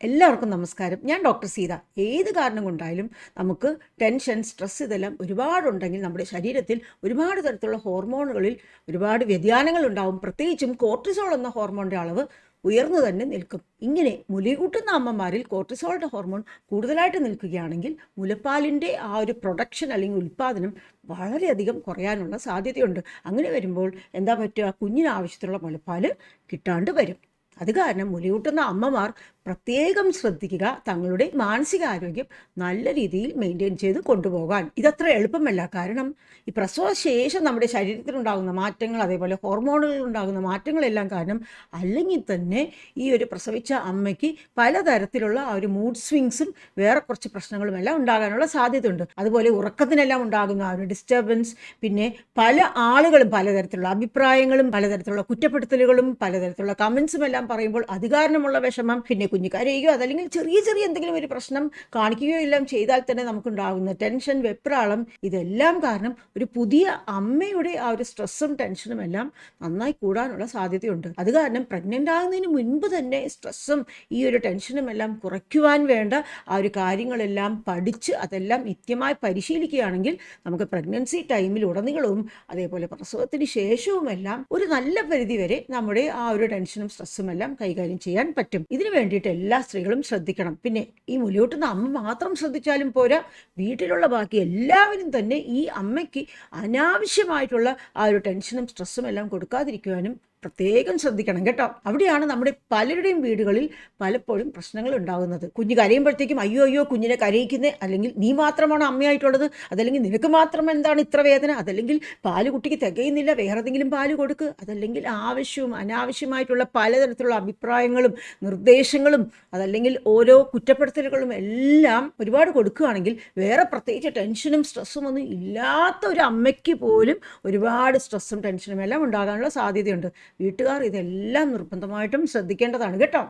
എല്ലാവർക്കും നമസ്കാരം. ഞാൻ ഡോക്ടർ സീത. ഏത് കാരണം കൊണ്ടായാലും നമുക്ക് ടെൻഷൻ, സ്ട്രെസ് ഇതെല്ലാം ഒരുപാടുണ്ടെങ്കിൽ നമ്മുടെ ശരീരത്തിൽ ഒരുപാട് തരത്തിലുള്ള ഹോർമോണുകളിൽ ഒരുപാട് വ്യതിയാനങ്ങൾ ഉണ്ടാവും. പ്രത്യേകിച്ചും കോർട്ടിസോൾ എന്ന ഹോർമോണിൻ്റെ അളവ് ഉയർന്നു തന്നെ നിൽക്കും. ഇങ്ങനെ മുലയൂട്ടുന്ന അമ്മമാരിൽ കോർട്ടിസോളിൻ്റെ ഹോർമോൺ കൂടുതലായിട്ട് നിൽക്കുകയാണെങ്കിൽ മുലപ്പാലിൻ്റെ ആ ഒരു പ്രൊഡക്ഷൻ അല്ലെങ്കിൽ ഉൽപ്പാദനം വളരെയധികം കുറയാനുള്ള സാധ്യതയുണ്ട്. അങ്ങനെ വരുമ്പോൾ എന്താ പറ്റുക? കുഞ്ഞിന് ആവശ്യത്തിലുള്ള മുലപ്പാൽ കിട്ടാണ്ട് വരും. അത് കാരണം മുലയൂട്ടുന്ന അമ്മമാർ പ്രത്യേകം ശ്രദ്ധിക്കുക, തങ്ങളുടെ മാനസികാരോഗ്യം നല്ല രീതിയിൽ മെയിൻറ്റെയിൻ ചെയ്ത് കൊണ്ടുപോകാൻ. ഇതത്ര എളുപ്പമല്ല. കാരണം ഈ പ്രസവശേഷം നമ്മുടെ ശരീരത്തിലുണ്ടാകുന്ന മാറ്റങ്ങൾ, അതേപോലെ ഹോർമോണുകളിൽ ഉണ്ടാകുന്ന മാറ്റങ്ങളെല്ലാം കാരണം അല്ലെങ്കിൽ തന്നെ ഈ ഒരു പ്രസവിച്ച അമ്മയ്ക്ക് പലതരത്തിലുള്ള ആ ഒരു മൂഡ് സ്വിങ്സും വേറെ കുറച്ച് പ്രശ്നങ്ങളുമെല്ലാം ഉണ്ടാകാനുള്ള സാധ്യതയുണ്ട്. അതുപോലെ ഉറക്കത്തിനെല്ലാം ഉണ്ടാകുന്ന ആ ഒരു ഡിസ്റ്റർബൻസ്, പിന്നെ പല ആളുകളും പലതരത്തിലുള്ള അഭിപ്രായങ്ങളും പലതരത്തിലുള്ള കുറ്റപ്പെടുത്തലുകളും പലതരത്തിലുള്ള കമൻസും എല്ലാം പറയുമ്പോൾ അത് കാരണമുള്ള വിഷമം, പിന്നെ കുഞ്ഞ് കരയുകയോ അതല്ലെങ്കിൽ ചെറിയ ചെറിയ എന്തെങ്കിലും ഒരു പ്രശ്നം കാണിക്കുകയോ എല്ലാം ചെയ്താൽ തന്നെ നമുക്കുണ്ടാകുന്ന ടെൻഷൻ, വെപ്രാളം, ഇതെല്ലാം കാരണം ഒരു പുതിയ അമ്മയുടെ ആ ഒരു സ്ട്രെസ്സും ടെൻഷനും എല്ലാം നന്നായി കൂടാനുള്ള സാധ്യതയുണ്ട്. അത് കാരണം പ്രഗ്നൻ്റ് ആകുന്നതിന് മുൻപ് തന്നെ സ്ട്രെസ്സും ഈ ഒരു ടെൻഷനും എല്ലാം കുറയ്ക്കുവാൻ വേണ്ട ആ ഒരു കാര്യങ്ങളെല്ലാം പഠിച്ച് അതെല്ലാം നിത്യമായി പരിശീലിക്കുകയാണെങ്കിൽ നമുക്ക് പ്രഗ്നൻസി ടൈമിൽ ഉടനീളവും അതേപോലെ പ്രസവത്തിന് ശേഷവുമെല്ലാം ഒരു നല്ല പരിധി വരെ നമ്മുടെ ആ ഒരു ടെൻഷനും സ്ട്രെസ്സും എല്ലാം കൈകാര്യം ചെയ്യാൻ പറ്റും. ഇതിനു വേണ്ടിയിട്ട് എല്ലാ സ്ത്രീകളും ശ്രദ്ധിക്കണം. പിന്നെ ഈ മുലയൂട്ടുന്ന അമ്മ മാത്രം ശ്രദ്ധിച്ചാലും പോരാ, വീട്ടിലുള്ള ബാക്കി എല്ലാവരും തന്നെ ഈ അമ്മയ്ക്ക് അനാവശ്യമായിട്ടുള്ള ആ ഒരു ടെൻഷനും സ്ട്രെസ്സും എല്ലാം കൊടുക്കാതിരിക്കുവാനും പ്രത്യേകം ശ്രദ്ധിക്കണം കേട്ടോ. അവിടെയാണ് നമ്മുടെ പലരുടെയും വീടുകളിൽ പലപ്പോഴും പ്രശ്നങ്ങൾ ഉണ്ടാകുന്നത്. കുഞ്ഞ് കരയുമ്പോഴത്തേക്കും അയ്യോ അയ്യോ കുഞ്ഞിനെ കരയിക്കുന്നേ, അല്ലെങ്കിൽ നീ മാത്രമാണ് അമ്മയായിട്ടുള്ളത്, അതല്ലെങ്കിൽ നിനക്ക് മാത്രം എന്താണ് ഇത്ര വേദന, അതല്ലെങ്കിൽ പാല് കുട്ടിക്ക് തികയുന്നില്ല, വേറെ ഏതെങ്കിലും പാല് കൊടുക്ക്, അതല്ലെങ്കിൽ ആവശ്യവും അനാവശ്യമായിട്ടുള്ള പലതരത്തിലുള്ള അഭിപ്രായങ്ങളും നിർദ്ദേശങ്ങളും അതല്ലെങ്കിൽ ഓരോ കുറ്റപ്പെടുത്തലുകളും എല്ലാം ഒരുപാട് കൊടുക്കുകയാണെങ്കിൽ വേറെ പ്രത്യേകിച്ച് ടെൻഷനും സ്ട്രെസ്സും ഒന്നും ഇല്ലാത്ത ഒരു അമ്മയ്ക്ക് പോലും ഒരുപാട് സ്ട്രെസ്സും ടെൻഷനും എല്ലാം ഉണ്ടാകാനുള്ള സാധ്യതയുണ്ട്. വീട്ടുകാർ ഇതെല്ലാം നിർബന്ധമായിട്ടും ശ്രദ്ധിക്കേണ്ടതാണ് കേട്ടോ.